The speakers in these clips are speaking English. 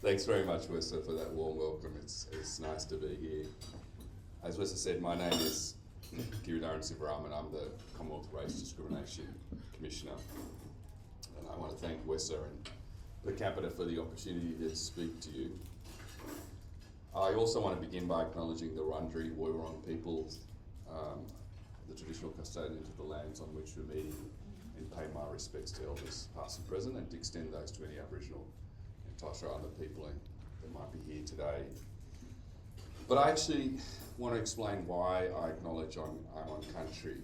Thanks very much, Wessa, for that warm welcome. It's nice to be here. As Wessa said, my name is Giridharan Sivaraman. I'm the Commonwealth Race Discrimination Commissioner. And I want to thank Wessa and the Capita for the opportunity to speak to you. I also want to begin by acknowledging the Wurundjeri Woi-wurrung peoples, the traditional custodians of the lands on which we're meeting, and pay my respects to elders past and present, and to extend those to any Aboriginal and Torres Strait Islander people that might be here today. But I actually want to explain why I acknowledge I'm on country.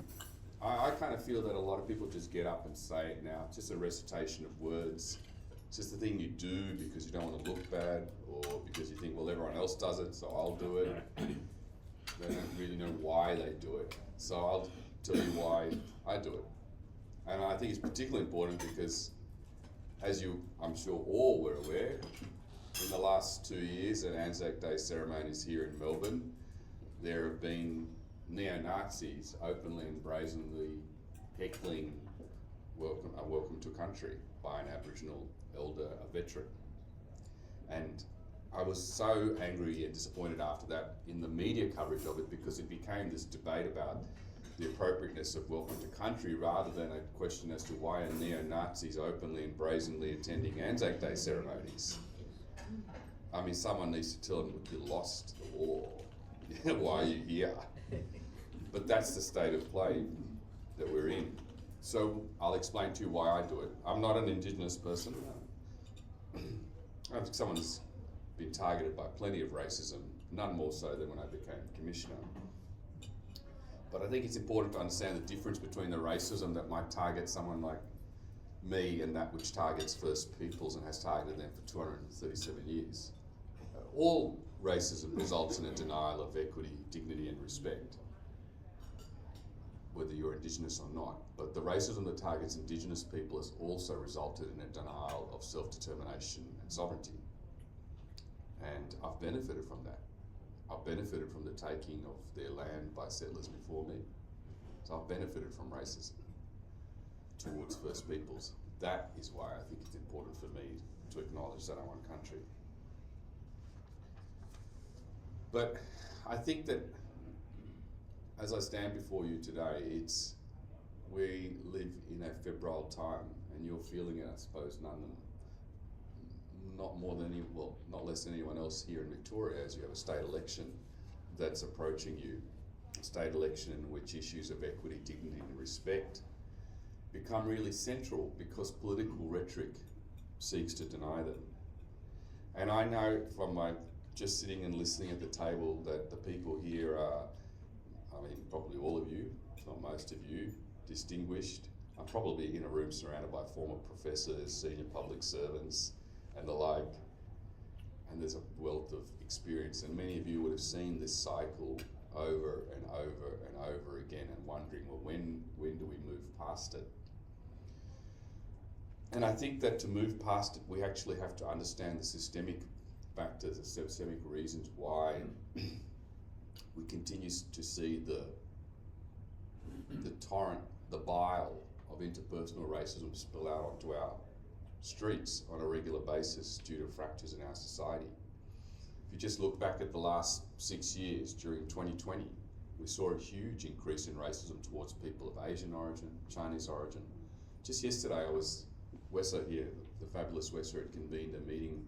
I kind of feel that a lot of people just get up and say it now. It's just a recitation of words. It's just the thing you do because you don't want to look bad, or because you think, well, everyone else does it, so I'll do it. They don't really know why they do it. So I'll tell you why I do it. And I think it's particularly important because, as you, I'm sure, all were aware, in the last 2 years at Anzac Day ceremonies here in Melbourne, there have been neo-Nazis openly and brazenly heckling welcome to country by an Aboriginal elder, a veteran. And I was so angry and disappointed after that in the media coverage of it, because it became this debate about the appropriateness of welcome to country rather than a question as to why are neo-Nazis openly and brazenly attending Anzac Day ceremonies. I mean, someone needs to tell them, look, you lost the war. Why are you here? But that's the state of play that we're in. So I'll explain to you why I do it. I'm not an Indigenous person. I think someone's been targeted by plenty of racism, none more so than when I became Commissioner. But I think it's important to understand the difference between the racism that might target someone like me and that which targets First Peoples and has targeted them for 237 years. All racism results in a denial of equity, dignity and respect, whether you're Indigenous or not. But the racism that targets Indigenous people has also resulted in a denial of self-determination and sovereignty. And I've benefited from that. I've benefited from the taking of their land by settlers before me. So I've benefited from racism towards First Peoples. That is why I think it's important for me to acknowledge that I'm on country. But I think that as I stand before you today, we live in a febrile time, and you're feeling it, I suppose, not less than anyone else here in Victoria, as you have a state election that's approaching you, a state election in which issues of equity, dignity and respect become really central because political rhetoric seeks to deny them. And I know from my just sitting and listening at the table that the people here are, probably all of you, if not most of you, distinguished. I'm probably in a room surrounded by former professors, senior public servants, and the like. And there's a wealth of experience, and many of you would have seen this cycle over and over and over again, and wondering, well, when do we move past it? And I think that to move past it, we actually have to understand the systemic factors, the systemic reasons why we continue to see the torrent, the bile of interpersonal racism spill out onto our streets on a regular basis due to fractures in our society. If you just look back at the last 6 years, during 2020, we saw a huge increase in racism towards people of Asian origin, Chinese origin. Just yesterday, Wessa here, the fabulous Wessa, had convened a meeting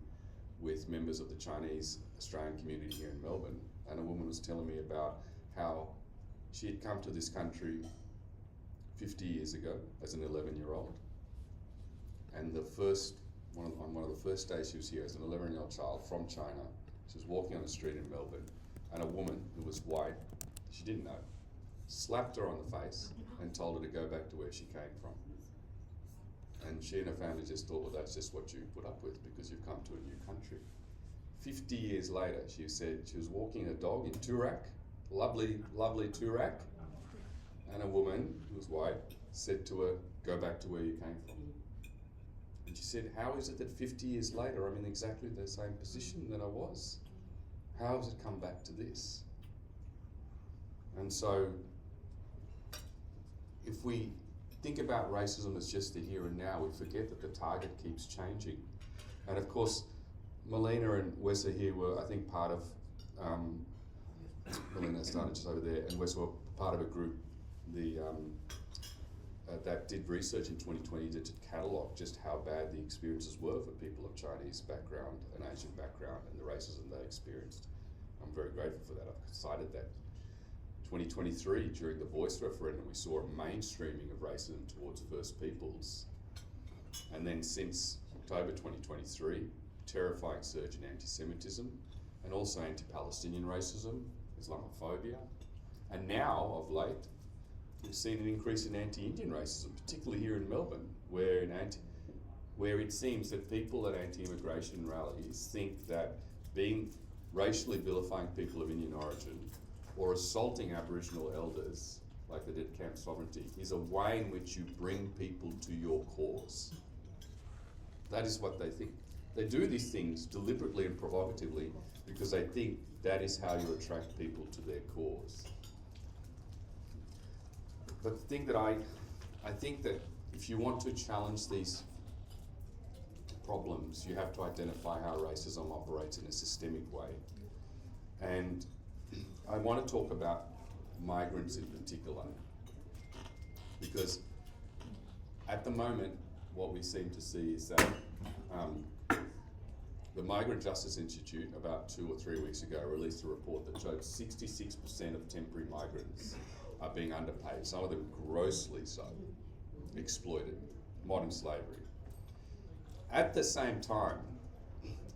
with members of the Chinese Australian community here in Melbourne, and a woman was telling me about how she had come to this country 50 years ago as an 11-year-old, and on one of the first days she was here as an 11-year-old child from China, she was walking on the street in Melbourne, and a woman who was white, she didn't know, slapped her on the face and told her to go back to where she came from. And she and her family just thought, well, that's just what you put up with because you've come to a new country. 50 years later, she said she was walking a dog in Toorak, lovely, lovely Toorak, and a woman who was white said to her, go back to where you came from. And she said, how is it that 50 years later I'm in exactly the same position that I was? How has it come back to this? And so, if we think about racism as just the here and now, we forget that the target keeps changing. And of course, Melina and Wes are here were, I think, part of, Melina started just over there, and Wes were part of a group that did research in 2020 to catalogue just how bad the experiences were for people of Chinese background and Asian background and the racism they experienced. I'm very grateful for that. I've cited that. 2023, during the Voice referendum, we saw a mainstreaming of racism towards First Peoples. And then since October 2023, terrifying surge in anti-Semitism and also anti-Palestinian racism, Islamophobia. And now, of late, we've seen an increase in anti-Indian racism, particularly here in Melbourne, where it seems that people at anti-immigration rallies think that being racially vilifying people of Indian origin or assaulting Aboriginal elders, like they did at Camp Sovereignty, is a way in which you bring people to your cause. That is what they think. They do these things deliberately and provocatively because they think that is how you attract people to their cause. But the thing that I think that if you want to challenge these problems, you have to identify how racism operates in a systemic way. And I want to talk about migrants in particular, because at the moment, what we seem to see is that the Migrant Justice Institute, about 2 or 3 weeks ago, released a report that showed 66% of temporary migrants are being underpaid, some of them grossly so, exploited, modern slavery. At the same time,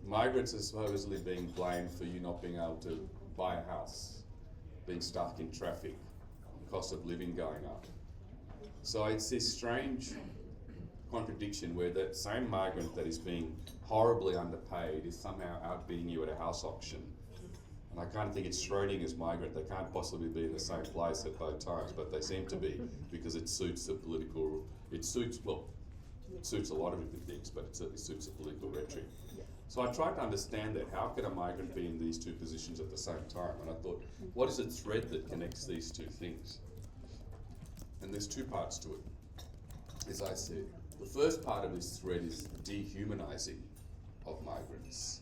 migrants are supposedly being blamed for you not being able to buy a house, being stuck in traffic, the cost of living going up. So it's this strange contradiction where that same migrant that is being horribly underpaid is somehow outbidding you at a house auction. And I kind of think it's Schrodinger's migrant. They can't possibly be in the same place at both times, but they seem to be because it suits the political, it suits a lot of different things, but it certainly suits the political rhetoric. So I tried to understand that. How can a migrant be in these two positions at the same time? And I thought, what is the thread that connects these two things? And there's two parts to it, as I said. The first part of this thread is dehumanizing of migrants.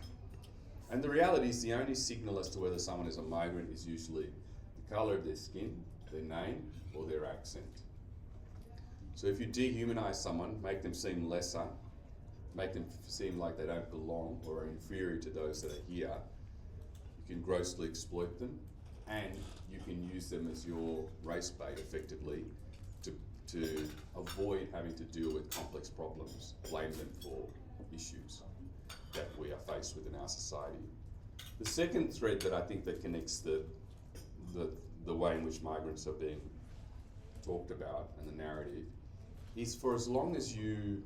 And the reality is the only signal as to whether someone is a migrant is usually the colour of their skin, their name, or their accent. So if you dehumanize someone, make them seem lesser, make them seem like they don't belong or are inferior to those that are here, you can grossly exploit them, and you can use them as your race bait effectively to avoid having to deal with complex problems, blame them for issues that we are faced with in our society. The second thread that I think that connects the way in which migrants are being talked about and the narrative is, for as long as you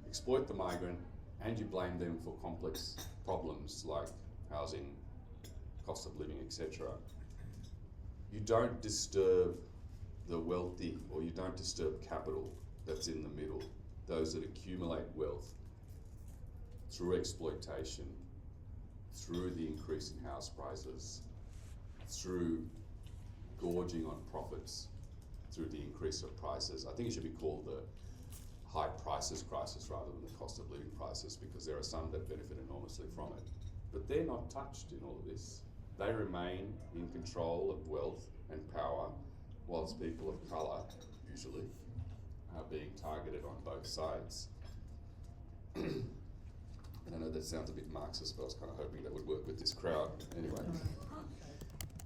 exploit the migrant and you blame them for complex problems like housing, cost of living, etc., you don't disturb the wealthy, or you don't disturb capital that's in the middle, those that accumulate wealth through exploitation, through the increase in house prices, through gorging on profits, through the increase of prices. I think it should be called the high prices crisis rather than the cost of living crisis, because there are some that benefit enormously from it. But they're not touched in all of this. They remain in control of wealth and power, whilst people of colour, usually, are being targeted on both sides. And I know that sounds a bit Marxist, but I was kind of hoping that would work with this crowd anyway.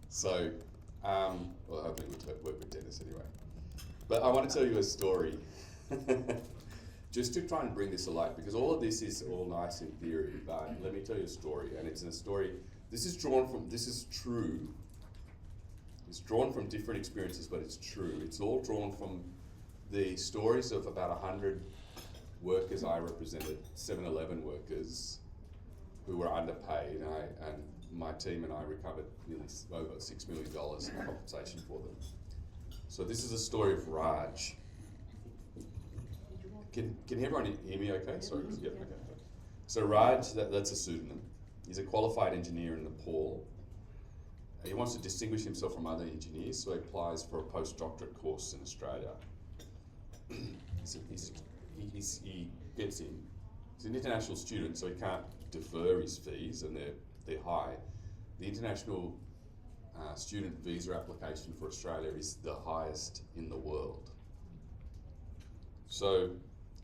So, well, hoping it would work with Dennis anyway. But I want to tell you a story, just to try and bring this to light, because all of this is all nice in theory, but let me tell you a story, and it's a story, this is true. It's drawn from different experiences, but it's true. It's all drawn from the stories of about 100 workers I represented, 7-Eleven workers who were underpaid, and my team and I recovered nearly over $6 million in compensation for them. So this is a story of Raj. Can everyone hear me okay? Sorry. Yeah, okay. So Raj, that's a pseudonym. He's a qualified engineer in Nepal. He wants to distinguish himself from other engineers, so he applies for a postdoctorate course in Australia. He gets in, He's an international student, so he can't defer his fees, and they're high. The international student visa application for Australia is the highest in the world. So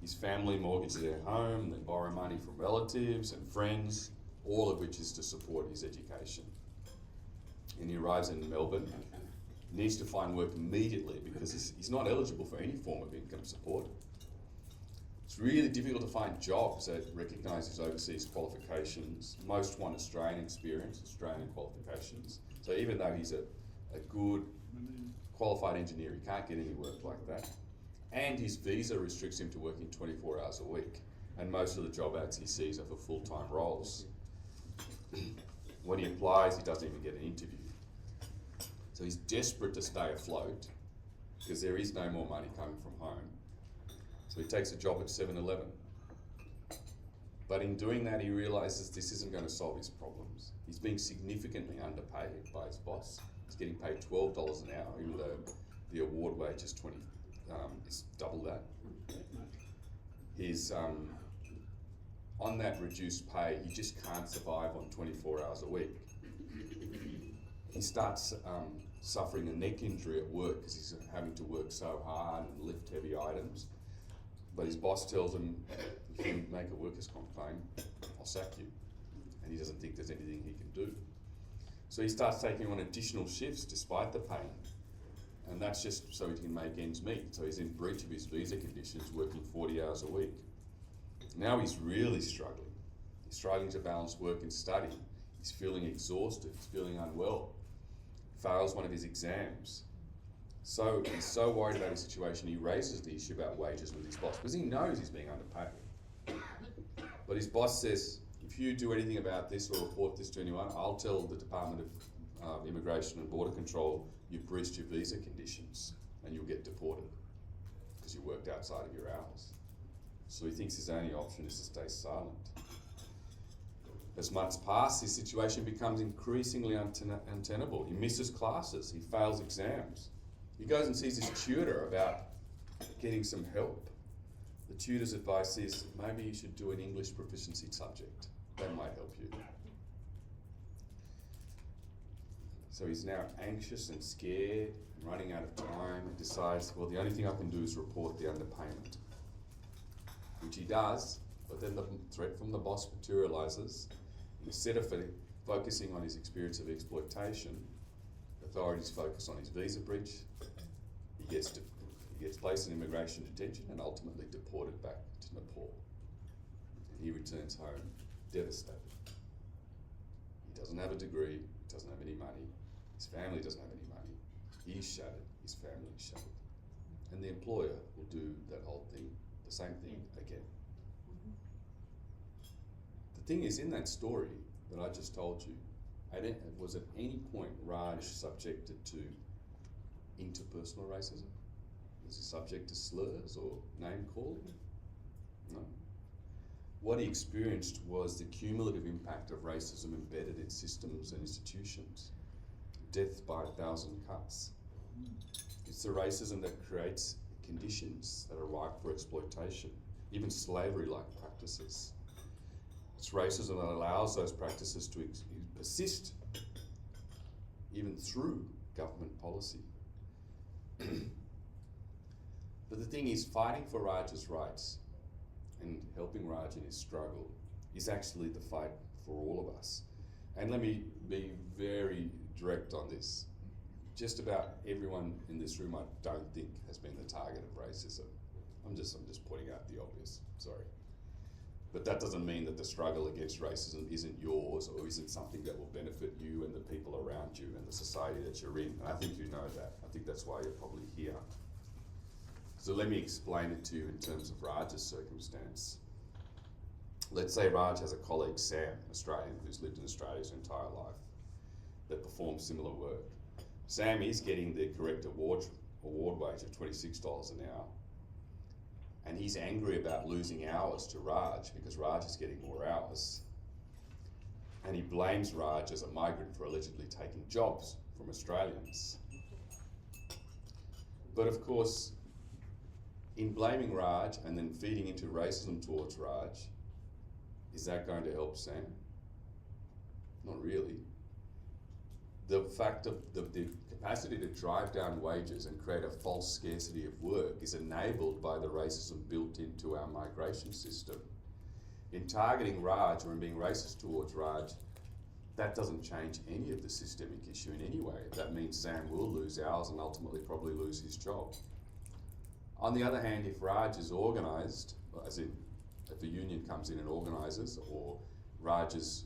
his family mortgages their home, they borrow money from relatives and friends, all of which is to support his education. And he arrives in Melbourne, needs to find work immediately because he's not eligible for any form of income support. It's really difficult to find jobs that recognise his overseas qualifications. Most want Australian experience, Australian qualifications. So even though he's a good qualified engineer, he can't get any work like that. And his visa restricts him to working 24 hours a week. And most of the job ads he sees are for full-time roles. When he applies, he doesn't even get an interview. So he's desperate to stay afloat because there is no more money coming from home. So he takes a job at 7-Eleven. But in doing that, he realises this isn't going to solve his problems. He's being significantly underpaid by his boss. He's getting paid $12 an hour, even though the award wage is is double that. He's on that reduced pay, he just can't survive on 24 hours a week. He starts suffering a neck injury at work because he's having to work so hard and lift heavy items. But his boss tells him, if you make a workers' comp claim, I'll sack you. And he doesn't think there's anything he can do. So he starts taking on additional shifts despite the pain. And that's just so he can make ends meet. So he's in breach of his visa conditions, working 40 hours a week. Now he's really struggling. He's struggling to balance work and study. He's feeling exhausted, he's feeling unwell. Fails one of his exams. So he's so worried about his situation, he raises the issue about wages with his boss because he knows he's being underpaid. But his boss says, if you do anything about this or report this to anyone, I'll tell the Department of Immigration and Border Control you've breached your visa conditions and you'll get deported because you worked outside of your hours. So he thinks his only option is to stay silent. As months pass, his situation becomes increasingly untenable. He misses classes, he fails exams. He goes and sees his tutor about getting some help. The tutor's advice is, maybe you should do an English proficiency subject. That might help you. So he's now anxious and scared, and running out of time, and decides, well, the only thing I can do is report the underpayment. Which he does, but then the threat from the boss materialises. Instead of focusing on his experience of exploitation, authorities focus on his visa breach. He gets placed in immigration detention and ultimately deported back to Nepal. And he returns home devastated. He doesn't have a degree, he doesn't have any money, his family doesn't have any money. He's shattered, his family is shattered. And the employer will do that whole thing, the same thing again. The thing is, in that story that I just told you, was at any point Raj subjected to interpersonal racism? Was he subject to slurs or name calling? No. What he experienced was the cumulative impact of racism embedded in systems and institutions. Death by 1,000 cuts. It's the racism that creates conditions that are ripe for exploitation, even slavery-like practices. It's racism that allows those practices to persist even through government policy. But the thing is, fighting for Raj's rights and helping Raj in his struggle is actually the fight for all of us. And let me be very direct on this. Just about everyone in this room I don't think has been the target of racism. I'm just pointing out the obvious, sorry. But that doesn't mean that the struggle against racism isn't yours or isn't something that will benefit you and the people around you and the society that you're in. And I think you know that. I think that's why you're probably here. So let me explain it to you in terms of Raj's circumstance. Let's say Raj has a colleague, Sam, Australian, who's lived in Australia his entire life, that performs similar work. Sam is getting the correct award wage of $26 an hour. And he's angry about losing hours to Raj because Raj is getting more hours. And he blames Raj as a migrant for allegedly taking jobs from Australians. But of course, in blaming Raj and then feeding into racism towards Raj, that going to help Sam? Not really. The fact of the capacity to drive down wages and create a false scarcity of work is enabled by the racism built into our migration system. In targeting Raj or in being racist towards Raj, that doesn't change any of the systemic issue in any way. That means Sam will lose hours and ultimately probably lose his job. On the other hand, if Raj is organised, as in if a union comes in and organises, or Raj's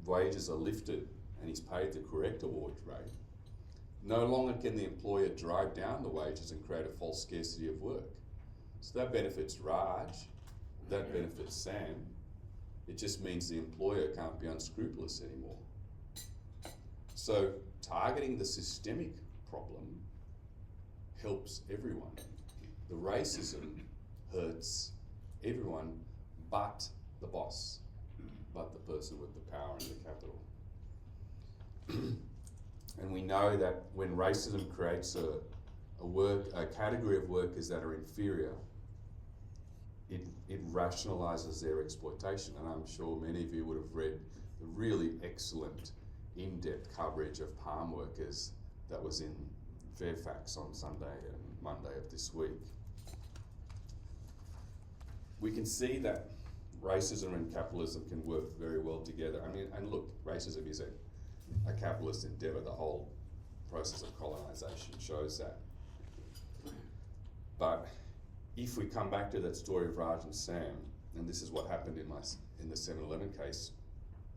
wages are lifted and he's paid the correct award rate, no longer can the employer drive down the wages and create a false scarcity of work. So that benefits Raj, that benefits Sam. It just means the employer can't be unscrupulous anymore. So targeting the systemic problem helps everyone. The racism hurts everyone but the boss, but the person with the power and the capital. And we know that when racism creates a category of workers that are inferior, it rationalises their exploitation. And I'm sure many of you would have read the really excellent in-depth coverage of palm workers that was in Fairfax on Sunday and Monday of this week. We can see that racism and capitalism can work very well together. I mean, and look, racism is a capitalist endeavour. The whole process of colonisation shows that. But if we come back to that story of Raj and Sam, and this is what happened in the 7-Eleven case,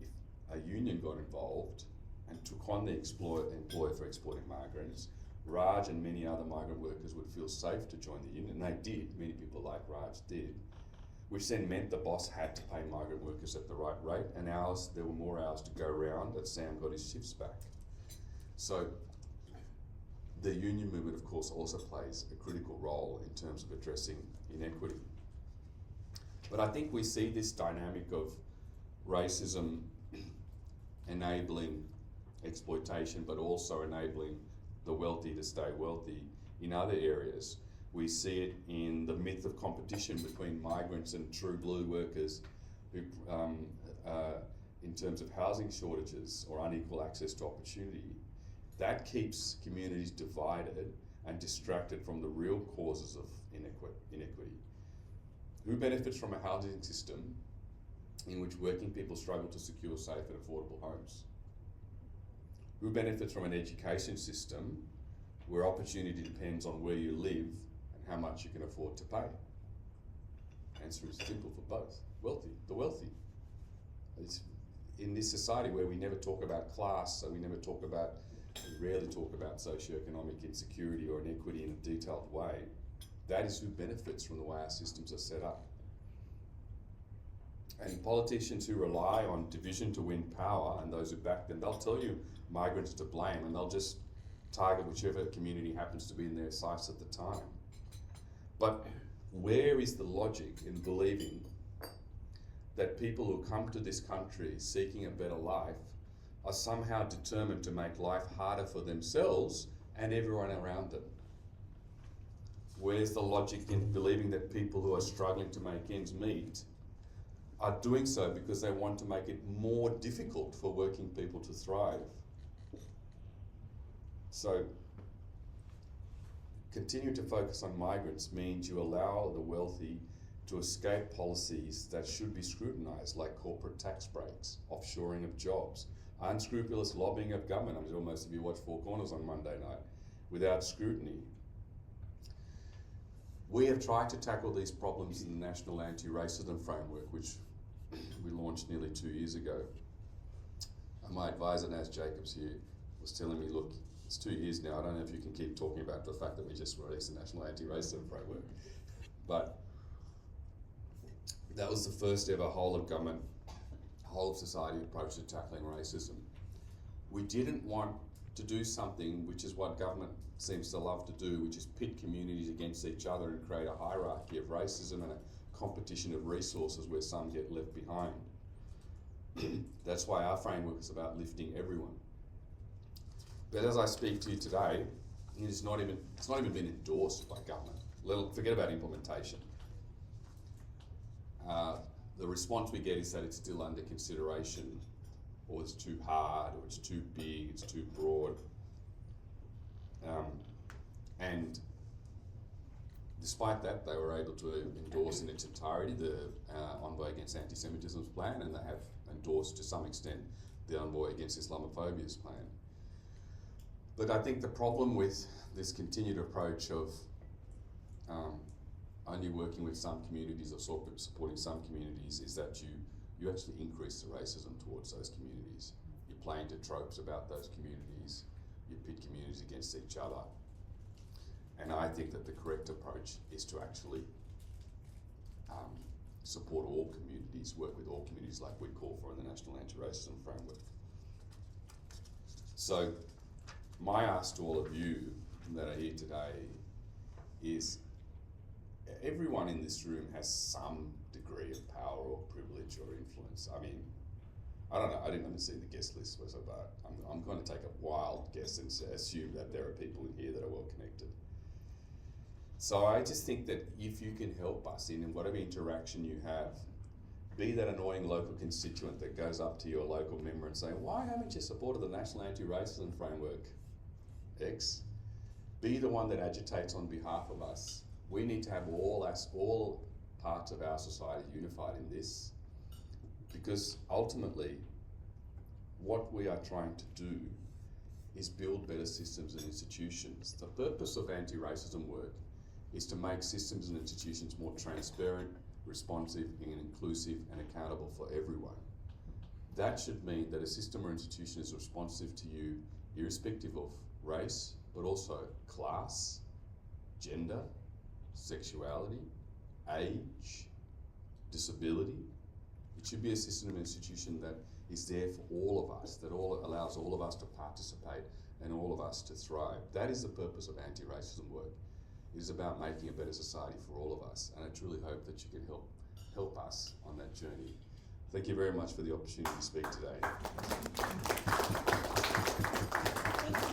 if a union got involved and took on the employer for exploiting migrants, Raj and many other migrant workers would feel safe to join the union, and they did. Many people like Raj did, which then meant the boss had to pay migrant workers at the right rate, and there were more hours to go around, and Sam got his shifts back. So the union movement, of course, also plays a critical role in terms of addressing inequity. But I think we see this dynamic of racism enabling exploitation, but also enabling the wealthy to stay wealthy in other areas. We see it in the myth of competition between migrants and true blue workers who, in terms of housing shortages or unequal access to opportunity. That keeps communities divided and distracted from the real causes of inequity. Who benefits from a housing system in which working people struggle to secure safe and affordable homes? Who benefits from an education system where opportunity depends on where you live and how much you can afford to pay? Answer is simple for both. The wealthy. It's in this society where we never talk about class, so we rarely talk about socioeconomic insecurity or inequity in a detailed way. That is who benefits from the way our systems are set up. And politicians who rely on division to win power and those who back them, they'll tell you migrants to blame, and they'll just target whichever community happens to be in their sights at the time. But where is the logic in believing that people who come to this country seeking a better life are somehow determined to make life harder for themselves and everyone around them? Where's the logic in believing that people who are struggling to make ends meet are doing so because they want to make it more difficult for working people to thrive? So, continue to focus on migrants means you allow the wealthy to escape policies that should be scrutinised, like corporate tax breaks, offshoring of jobs, unscrupulous lobbying of government. I'm sure most of you watched Four Corners on Monday night, without scrutiny. We have tried to tackle these problems in the National Anti-Racism Framework, which we launched nearly 2 years ago. And my advisor, Naz Jacobs here, was telling me, look, it's 2 years now, I don't know if you can keep talking about the fact that we just released the National Anti-Racism Framework. But that was the first ever whole of government, whole of society approach to tackling racism. We didn't want to do something which is what government seems to love to do, which is pit communities against each other and create a hierarchy of racism and a competition of resources where some get left behind. That's why our framework is about lifting everyone. But as I speak to you today, it's not even been endorsed by government. Forget about implementation. the response we get is that it's still under consideration, or it's too hard, or it's too big, it's too broad. And despite that, they were able to endorse in its entirety the Envoy Against Antisemitism's plan, and they have endorsed to some extent the Envoy Against Islamophobia's plan. But I think the problem with this continued approach of only working with some communities or supporting some communities is that you actually increase the racism towards those communities. You play into tropes about those communities, you pit communities against each other. And I think that the correct approach is to actually support all communities, work with all communities like we call for in the National Anti-Racism Framework. So my ask to all of you that are here today is, everyone in this room has some degree of power or privilege or influence. I mean, I don't know, I didn't see the guest list, but I'm going to take a wild guess and assume that there are people in here that are well connected. So I just think that if you can help us in whatever interaction you have, be that annoying local constituent that goes up to your local member and saying, why haven't you supported the National Anti-Racism Framework X? Be the one that agitates on behalf of us. We need to have all parts of our society unified in this, because ultimately what we are trying to do is build better systems and institutions. The purpose of anti-racism work is to make systems and institutions more transparent, responsive, and inclusive, and accountable for everyone. That should mean that a system or institution is responsive to you irrespective of race, but also class, gender, sexuality, age, disability. It should be a system and institution that is there for all of us, that allows all of us to participate and all of us to thrive. That is the purpose of anti-racism work. It is about making a better society for all of us, and I truly hope that you can help us on that journey. Thank you very much for the opportunity to speak today.